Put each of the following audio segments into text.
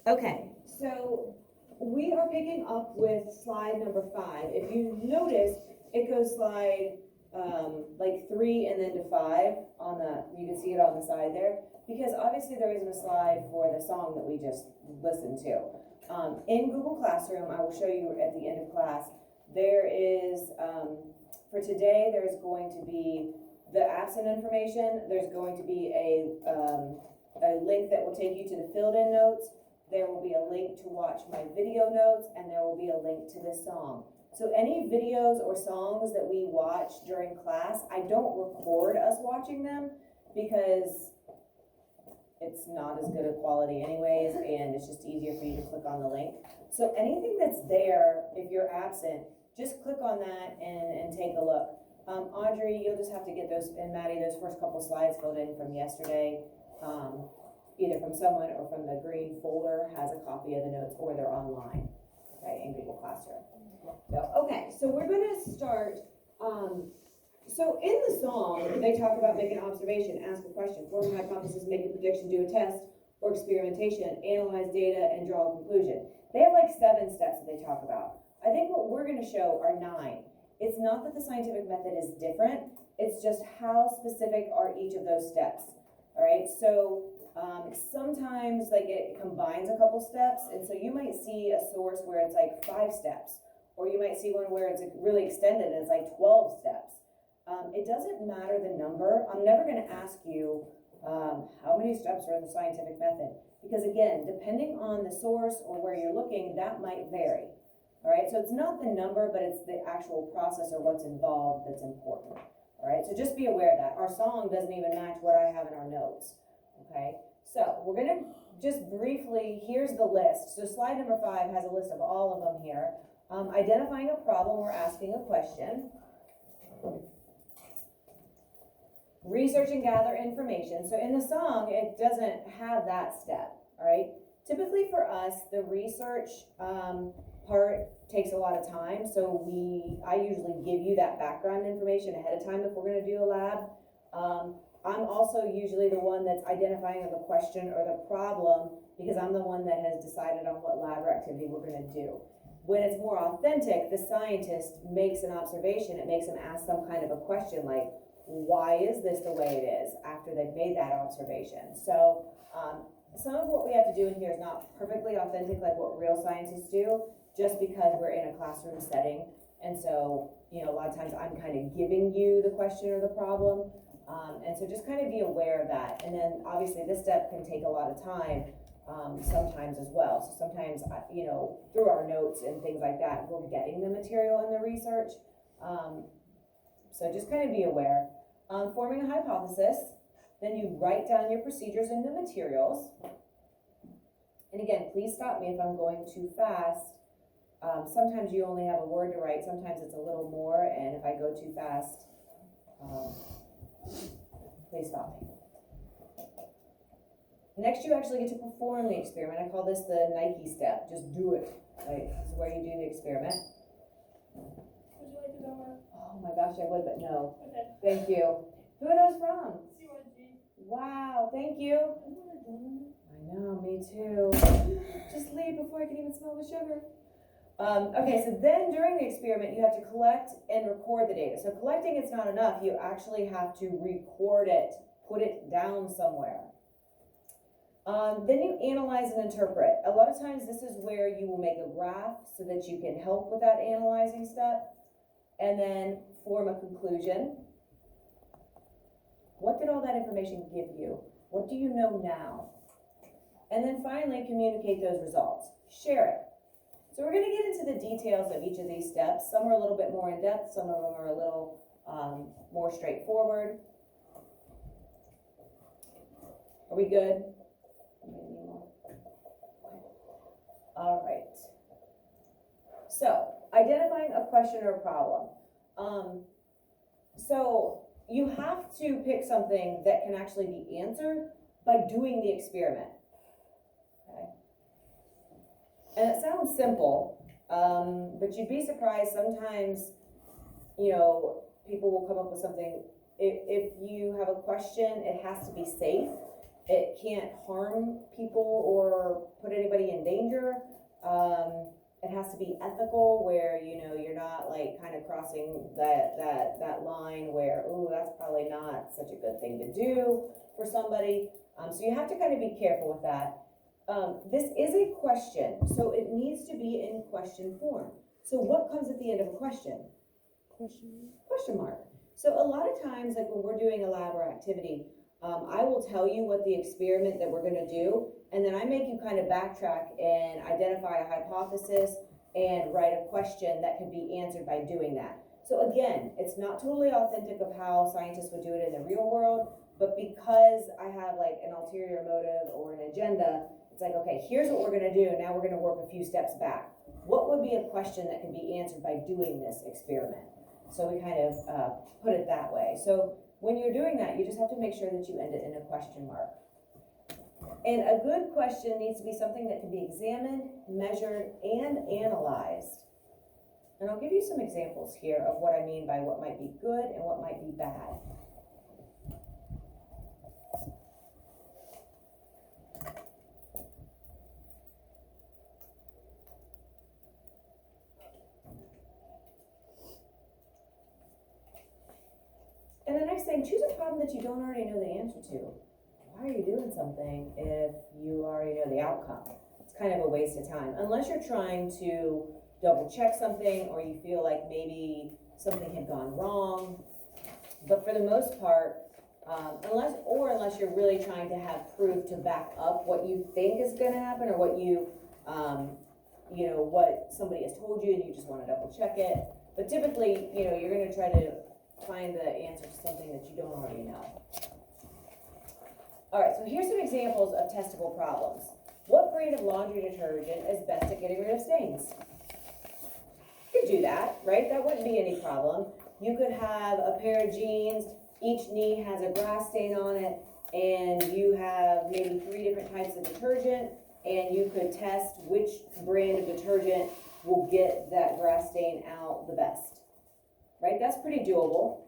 Okay, so we are picking up with slide number 5. If you notice, it goes slide like 3 and then to 5 on the, you can see it on the side there, because obviously there isn't a slide for the song that we just listened to. In Google Classroom, I will show you at the end of class, there is, for today, there's going to be the absent information, there's going to be a link that will take you to the filled-in notes. There will be a link to watch my video notes, and there will be a link to this song. So any videos or songs that we watch during class, I don't record us watching them because it's not as good a quality anyways, and it's just easier for you to click on the link. So anything that's there, if you're absent, just click on that and take a look. Audrey, you'll just have to get those, and Maddie, those first couple slides filled in from yesterday. Either from someone or from the green folder has a copy of the notes, or they're online, okay, in Google Classroom. So we're gonna start, so in the song, they talk about make an observation, ask a question, form a hypothesis, make a prediction, do a test or experimentation, analyze data, and draw a conclusion. They have like 7 steps that they talk about. I think what we're gonna show are 9. It's not that the scientific method is different, it's just how specific are each of those steps, all right? So sometimes like it combines a couple steps, and so you might see a source where it's like 5 steps, or you might see one where it's really extended and it's like 12 steps. It doesn't matter the number. I'm never going to ask you how many steps are in the scientific method, because again, depending on the source or where you're looking, that might vary. All right, so it's not the number, but it's the actual process or what's involved that's important. All right, so just be aware of that. Our song doesn't even match what I have in our notes. Okay, so we're gonna just briefly, here's the list. So slide number 5 has a list of all of them here. Identifying a problem or asking a question. Research and gather information. So in the song, it doesn't have that step, all right? Typically for us, the research part takes a lot of time. So I usually give you that background information ahead of time if we're gonna do a lab. I'm also usually the one that's identifying the question or the problem, because I'm the one that has decided on what lab or activity we're gonna do. When it's more authentic, the scientist makes an observation. It makes them ask some kind of a question like, why is this the way it is, after they've made that observation. So some of what we have to do in here is not perfectly authentic like what real scientists do, just because we're in a classroom setting. And so, a lot of times I'm kind of giving you the question or the problem. And so just kind of be aware of that. And then obviously this step can take a lot of time sometimes as well. So sometimes, through our notes and things like that, we're getting the material in the research. So just kind of be aware. Forming a hypothesis, then you write down your procedures and the materials. And again, please stop me if I'm going too fast. Sometimes you only have a word to write, sometimes it's a little more, and if I go too fast, please stop me. Next, you actually get to perform the experiment. I call this the Nike step. Just do it. Right? This is where you do the experiment. Would you like a donut? Oh my gosh, I would, but no. Okay. Thank you. Who are those from? CYG. Wow, thank you. I want a donut. I know, me too. Just leave before I can even smell the sugar. Okay, so then during the experiment, you have to collect and record the data. So collecting, it's not enough. You actually have to record it, put it down somewhere. Then you analyze and interpret. A lot of times this is where you will make a graph so that you can help with that analyzing step, and then form a conclusion. What did all that information give you? What do you know now? And then finally, communicate those results. Share it. So we're going to get into the details of each of these steps. Some are a little bit more in depth, some of them are a little more straightforward. Are we good? All right. So, identifying a question or a problem. So you have to pick something that can actually be answered by doing the experiment. Okay. And it sounds simple, but you'd be surprised sometimes, people will come up with something. If you have a question, it has to be safe. It can't harm people or put anybody in danger. It has to be ethical where, you're not like kind of crossing that line where, ooh, that's probably not such a good thing to do for somebody. So you have to kind of be careful with that. This is a question, so it needs to be in question form. So what comes at the end of a question? Question mark. So a lot of times, like when we're doing a lab or activity, I will tell you what the experiment that we're gonna do, and then I make you kind of backtrack and identify a hypothesis and write a question that can be answered by doing that. So again, it's not totally authentic of how scientists would do it in the real world, but because I have like an ulterior motive or an agenda, it's like, okay, here's what we're gonna do, now we're gonna work a few steps back. What would be a question that can be answered by doing this experiment? So we kind of put it that way. So when you're doing that, you just have to make sure that you end it in a question mark. And a good question needs to be something that can be examined, measured, and analyzed. And I'll give you some examples here of what I mean by what might be good and what might be bad. And the next thing, choose a problem that you don't already know the answer to. Why are you doing something if you already know the outcome? It's kind of a waste of time, unless you're trying to double check something or you feel like maybe something had gone wrong. But for the most part, unless you're really trying to have proof to back up what you think is going to happen or what what somebody has told you and you just want to double check it. But typically, you're going to try to find the answer to something that you don't already know. All right, so here's some examples of testable problems. What brand of laundry detergent is best at getting rid of stains? You could do that, right? That wouldn't be any problem. You could have a pair of jeans, each knee has a grass stain on it, and you have maybe 3 different types of detergent, and you could test which brand of detergent will get that grass stain out the best, right? That's pretty doable,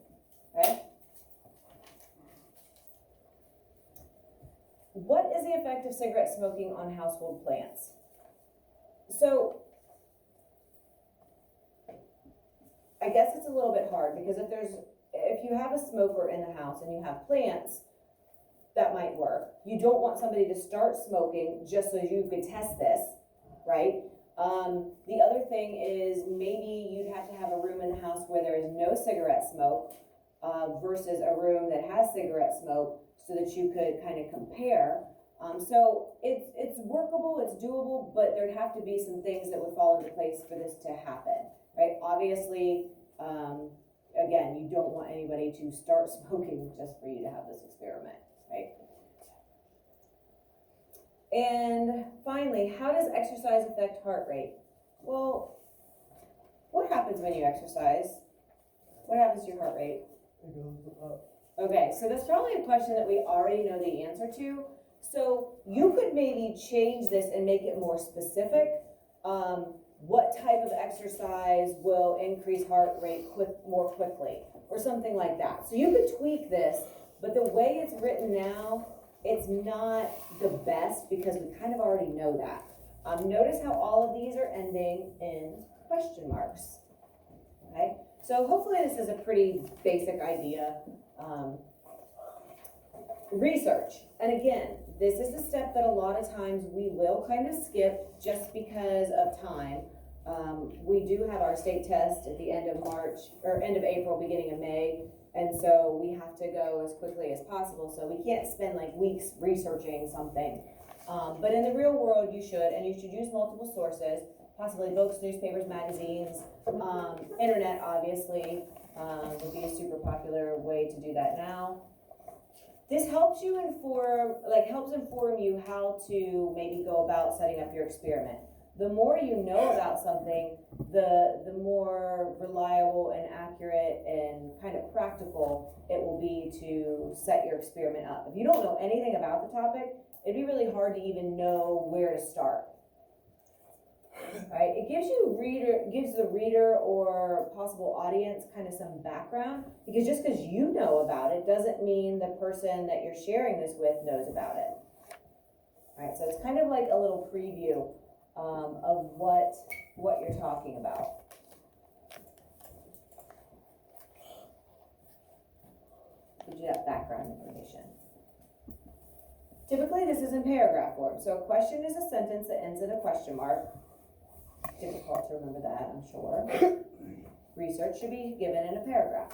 okay? What is the effect of cigarette smoking on household plants? So, I guess it's a little bit hard because if you have a smoker in the house and you have plants, that might work. You don't want somebody to start smoking just so you could test this, right? The other thing is maybe you'd have to have a room in the house where there is no cigarette smoke versus a room that has cigarette smoke so that you could kind of compare. So it's workable, it's doable, but there'd have to be some things that would fall into place for this to happen, right? Obviously, again, you don't want anybody to start smoking just for you to have this experiment, right? And finally, how does exercise affect heart rate? Well, what happens when you exercise? What happens to your heart rate? It goes up. Okay, so that's probably a question that we already know the answer to. So you could maybe change this and make it more specific. What type of exercise will increase heart rate more quickly, or something like that. So you could tweak this, but the way it's written now, it's not the best because we kind of already know that. Notice how all of these are ending in question marks. Okay, so hopefully this is a pretty basic idea. Research, and again, this is a step that a lot of times we will kind of skip just because of time. We do have our state test at the end of March, or end of April, beginning of May, and so we have to go as quickly as possible, so we can't spend like weeks researching something. But in the real world, you should, and you should use multiple sources, possibly books, newspapers, magazines, internet, obviously, would be a super popular way to do that now. This helps you helps inform you how to maybe go about setting up your experiment. The more you know about something, the more reliable and accurate and kind of practical it will be to set your experiment up. If you don't know anything about the topic, it'd be really hard to even know where to start. right? It gives the reader or possible audience kind of some background, because just because you know about it doesn't mean the person that you're sharing this with knows about it. All right, so it's kind of like a little preview of what you're talking about. Gives you that background information. Typically, this is in paragraph form. So a question is a sentence that ends in a question mark. Difficult to remember that, I'm sure. Research should be given in a paragraph.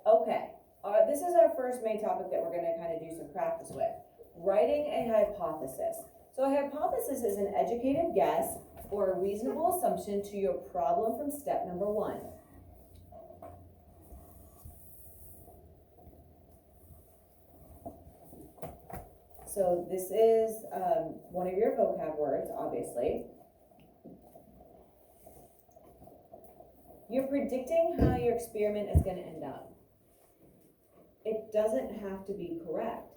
Okay, this is our first main topic that we're going to kind of do some practice with. Writing a hypothesis. So a hypothesis is an educated guess or a reasonable assumption to your problem from step number 1. So this is one of your vocab words, obviously. You're predicting how your experiment is going to end up. It doesn't have to be correct.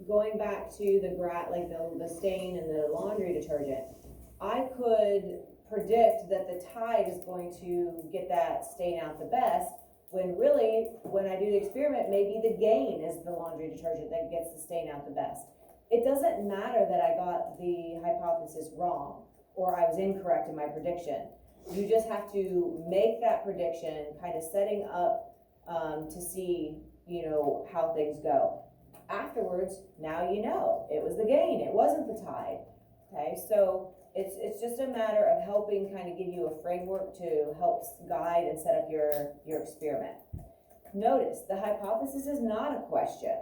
Going back to the stain in the laundry detergent, I could predict that the Tide is going to get that stain out the best, when really, when I do the experiment, maybe the Gain is the laundry detergent that gets the stain out the best. It doesn't matter that I got the hypothesis wrong or I was incorrect in my prediction. You just have to make that prediction, kind of setting up to see, how things go. Afterwards, now you know, it was the Gain, it wasn't the Tide. Okay, so it's just a matter of helping kind of give you a framework to help guide and set up your experiment. Notice, the hypothesis is not a question.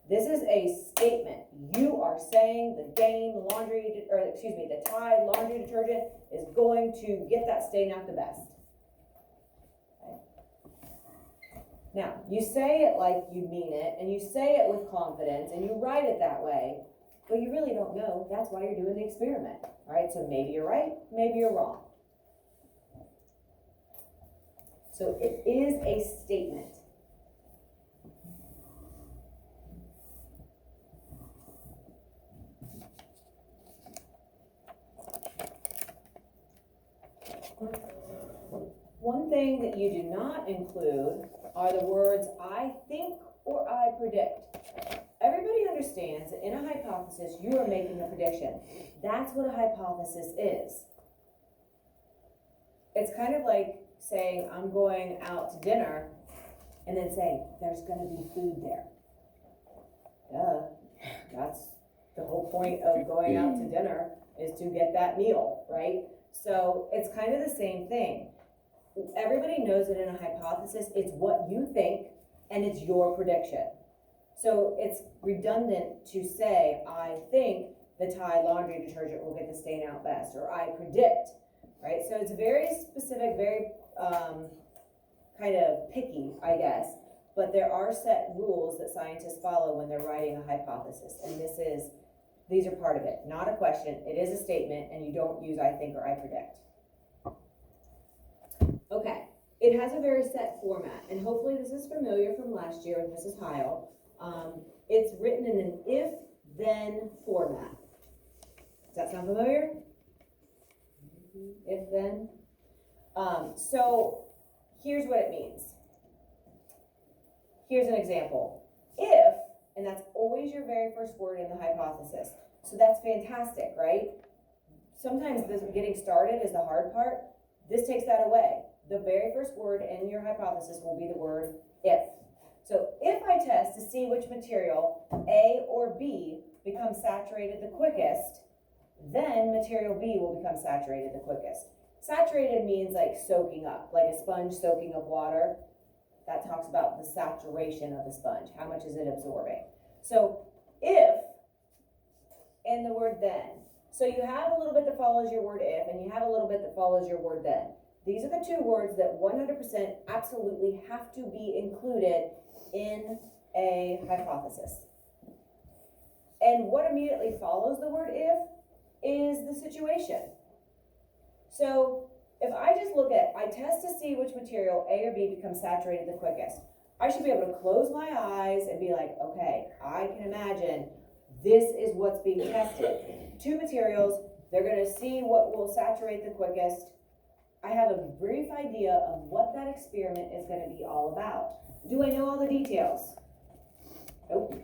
This is a statement. You are saying the the Tide laundry detergent is going to get that stain out the best. Okay. Now, you say it like you mean it, and you say it with confidence, and you write it that way, but you really don't know. That's why you're doing the experiment. All right, so maybe you're right, maybe you're wrong. So it is a statement. One thing that you do not include are the words I think or I predict. Everybody understands that in a hypothesis, you are making a prediction. That's what a hypothesis is. It's kind of like saying, I'm going out to dinner, and then saying, there's going to be food there. Duh. That's the whole point of going out to dinner, is to get that meal, right? So it's kind of the same thing. Everybody knows that in a hypothesis, it's what you think, and it's your prediction. So it's redundant to say, I think the Tide laundry detergent will get the stain out best, or I predict, right? So it's very specific, very kind of picky, I guess, but there are set rules that scientists follow when they're writing a hypothesis, and these are part of it. Not a question, it is a statement, and you don't use I think or I predict. Okay, it has a very set format, and hopefully this is familiar from last year with Mrs. Heil. It's written in an if-then format. Does that sound familiar? If-then? So here's what it means. Here's an example. If, and that's always your very first word in the hypothesis. So that's fantastic, right? Sometimes this getting started is the hard part. This takes that away. The very first word in your hypothesis will be the word if. So if I test to see which material, A or B, becomes saturated the quickest, then material B will become saturated the quickest. Saturated means like soaking up, like a sponge soaking up water. That talks about the saturation of the sponge. How much is it absorbing? So if, and the word then. So you have a little bit that follows your word if, and you have a little bit that follows your word then. These are the two words that 100% absolutely have to be included in a hypothesis. And what immediately follows the word if is the situation. So if I just look at, I test to see which material, A or B, becomes saturated the quickest. I should be able to close my eyes and be like, like, okay, I can imagine this is what's being tested. Two materials, they're gonna see what will saturate the quickest. I have a brief idea of what that experiment is gonna be all about. Do I know all the details? Nope.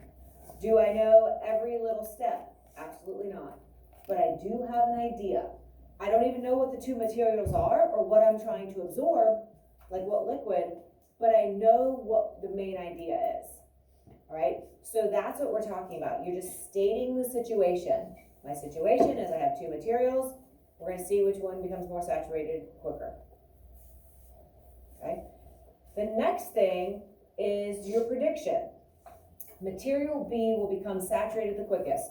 Do I know every little step? Absolutely not. But I do have an idea. I don't even know what the two materials are or what I'm trying to absorb, like what liquid, but I know what the main idea is. All right, so that's what we're talking about. You're just stating the situation. My situation is I have two materials. We're going to see which one becomes more saturated quicker. Okay. The next thing is your prediction. Material B will become saturated the quickest.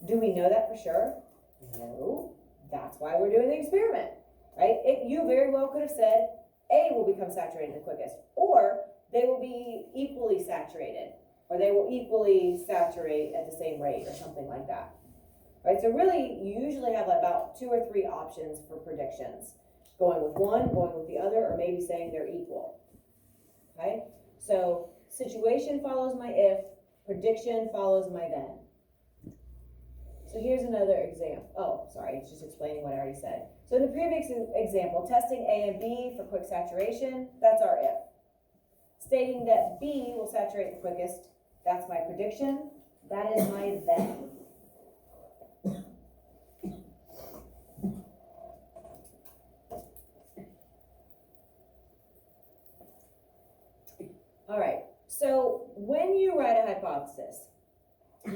Do we know that for sure? No. That's why we're doing the experiment, right? You very well could have said A will become saturated the quickest, or they will be equally saturated, or they will equally saturate at the same rate, or something like that. Right, so really, you usually have about 2 or 3 options for predictions. Going with one, going with the other, or maybe saying they're equal. Okay, so situation follows my if, prediction follows my then. So here's another example. Oh, sorry, it's just explaining what I already said. So in the previous example, testing A and B for quick saturation, that's our if. Stating that B will saturate the quickest, that's my prediction, that is my then. All right, so when you write a hypothesis,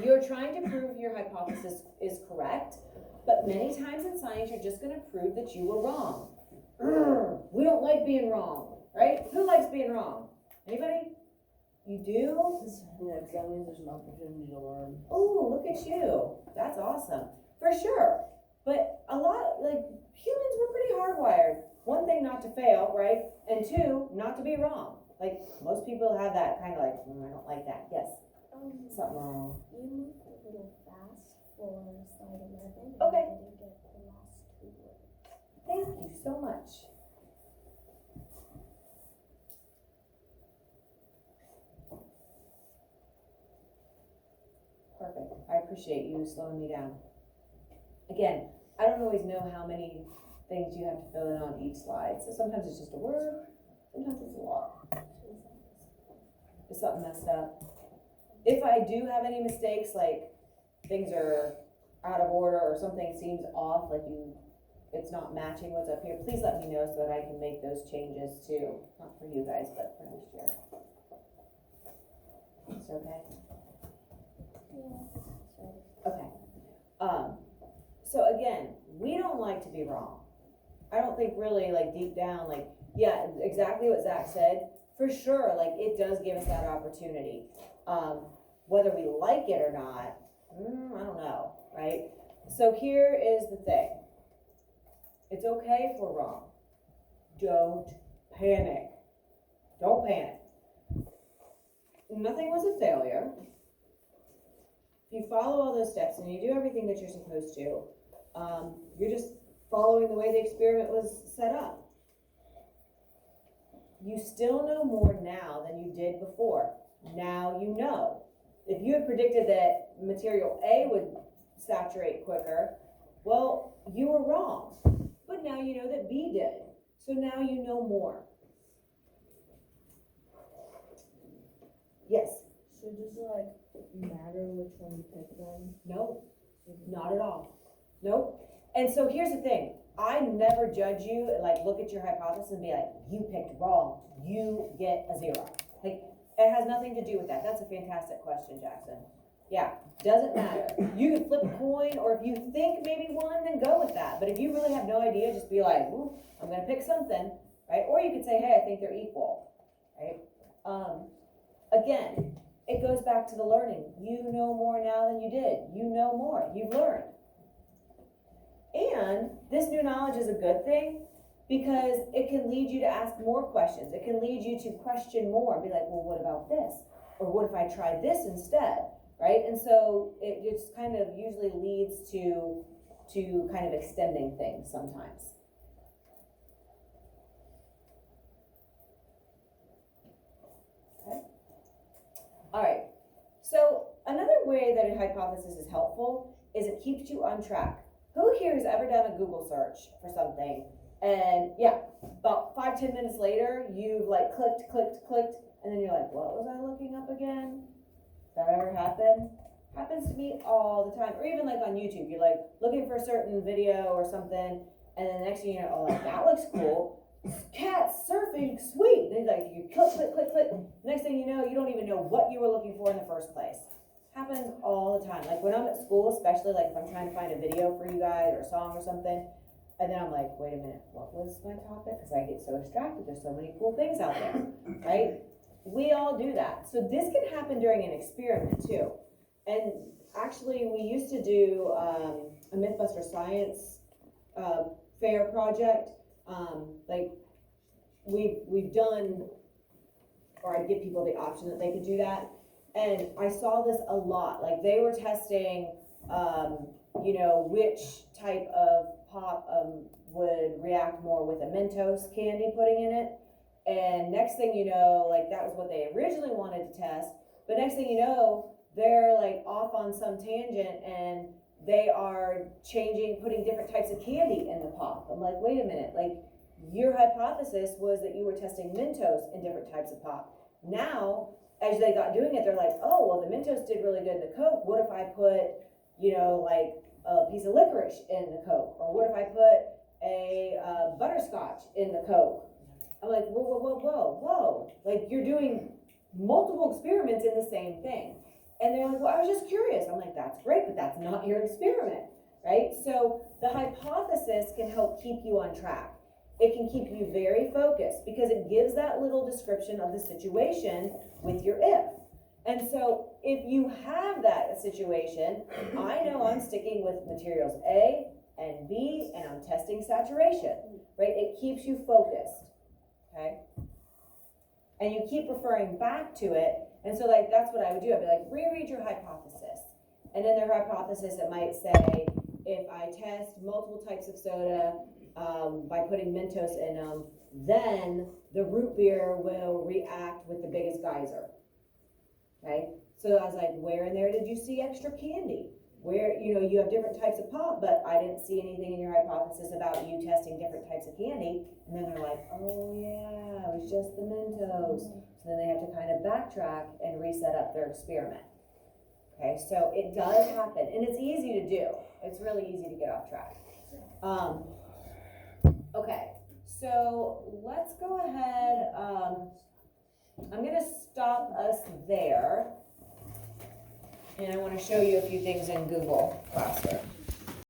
you're trying to prove your hypothesis is correct, but many times in science, you're just gonna prove that you were wrong. We don't like being wrong, right? Who likes being wrong? Anybody? You do? Yeah, because that means there's an opportunity to learn. Oh, look at you. That's awesome. For sure. But a lot, like, humans were pretty hardwired. One thing, not to fail, right? And two, not to be wrong. Like, most people have that kind of like, I don't like that. Yes, something wrong. You moved a little fast for slide 11. Okay. I didn't get the last 2 words. Thank you so much. Perfect. I appreciate you slowing me down. Again, I don't always know how many things you have to fill in on each slide. So sometimes it's just a word, sometimes it's a lot. Is something messed up? If I do have any mistakes, like things are out of order or something seems off, like it's not matching what's up here, please let me know so that I can make those changes too. Not for you guys, but for next year. It's okay? Yeah. Okay. So again, we don't like to be wrong. I don't think really like deep down, like, yeah, exactly what Zach said. For sure, like it does give us that opportunity. Whether we like it or not, I don't know, right? So here is the thing. It's okay if we're wrong. Don't panic. Don't panic. Nothing was a failure. If you follow all those steps and you do everything that you're supposed to, you're just following the way the experiment was set up. You still know more now than you did before. Now you know. If you had predicted that material A would saturate quicker, well, you were wrong. But now you know that B did. So now you know more. Yes? So does it like matter which one you pick then? No, not at all. Nope. And so here's the thing. I never judge you and like look at your hypothesis and be like, you picked wrong. You get a 0. Like, it has nothing to do with that. That's a fantastic question, Jackson. Yeah, doesn't matter. You can flip a coin, or if you think maybe one, then go with that. But if you really have no idea, just be like, I'm gonna pick something, right? Or you could say, hey, I think they're equal, right? Again, it goes back to the learning. You know more now than you did. You know more. You've learned. And this new knowledge is a good thing because it can lead you to ask more questions. It can lead you to question more and be like, well, what about this? Or what if I tried this instead, right? And so it just kind of usually leads to kind of extending things sometimes. Okay. All right. that a hypothesis is helpful is it keeps you on track. Who here has ever done a Google search for something? And yeah, about 5-10 minutes later, you've like clicked, and then you're like, what was I looking up again? Does that ever happen? Happens to me all the time. Or even like on YouTube, you're like looking for a certain video or something, and then the next thing you know, oh, like that looks cool. Cats surfing, sweet. And then like you click. Next thing you know, you don't even know what you were looking for in the first place. Happens all the time. Like when I'm at school, especially like if I'm trying to find a video for you guys or a song or something, and then I'm like, wait a minute, what was my topic? Because I get so distracted. There's so many cool things out there, right? We all do that. So this can happen during an experiment too. And actually, we used to do a Mythbuster Science fair project. Like we've done, or I'd give people the option that they could do that. And I saw this a lot. Like they were testing, which type of pop would react more with a Mentos candy pudding in it. And next thing you know, like that was what they originally wanted to test. But next thing you know, they're like off on some tangent and they are putting different types of candy in the pop. I'm like, wait a minute, like your hypothesis was that you were testing Mentos in different types of pop. Now, as they got doing it, they're like, oh, well, the Mentos did really good in the Coke. What if I put, like a piece of licorice in the Coke? Or what if I put a butterscotch in the Coke? I'm like, whoa. Like you're doing multiple experiments in the same thing. And they're like, well, I was just curious. I'm like, that's great, but that's not your experiment, right? So the hypothesis can help keep you on track. It can keep you very focused because it gives that little description of the situation with your if. And so if you have that situation, I know I'm sticking with materials A and B and I'm testing saturation, right? It keeps you focused, okay? And you keep referring back to it. And so like, that's what I would do. I'd be like, reread your hypothesis. And in their hypothesis, it might say, if I test multiple types of soda by putting Mentos in them, then the root beer will react with the biggest geyser, okay? So I was like, where in there did you see extra candy? Where, you have different types of pop, but I didn't see anything in your hypothesis about you testing different types of candy. And then they're like, oh yeah, it was just the Mentos. So then they have to kind of backtrack and reset up their experiment. Okay, so it does happen, and it's easy to do. It's really easy to get off track. Okay, so let's go ahead. I'm gonna stop us there. And I want to show you a few things in Google Classroom.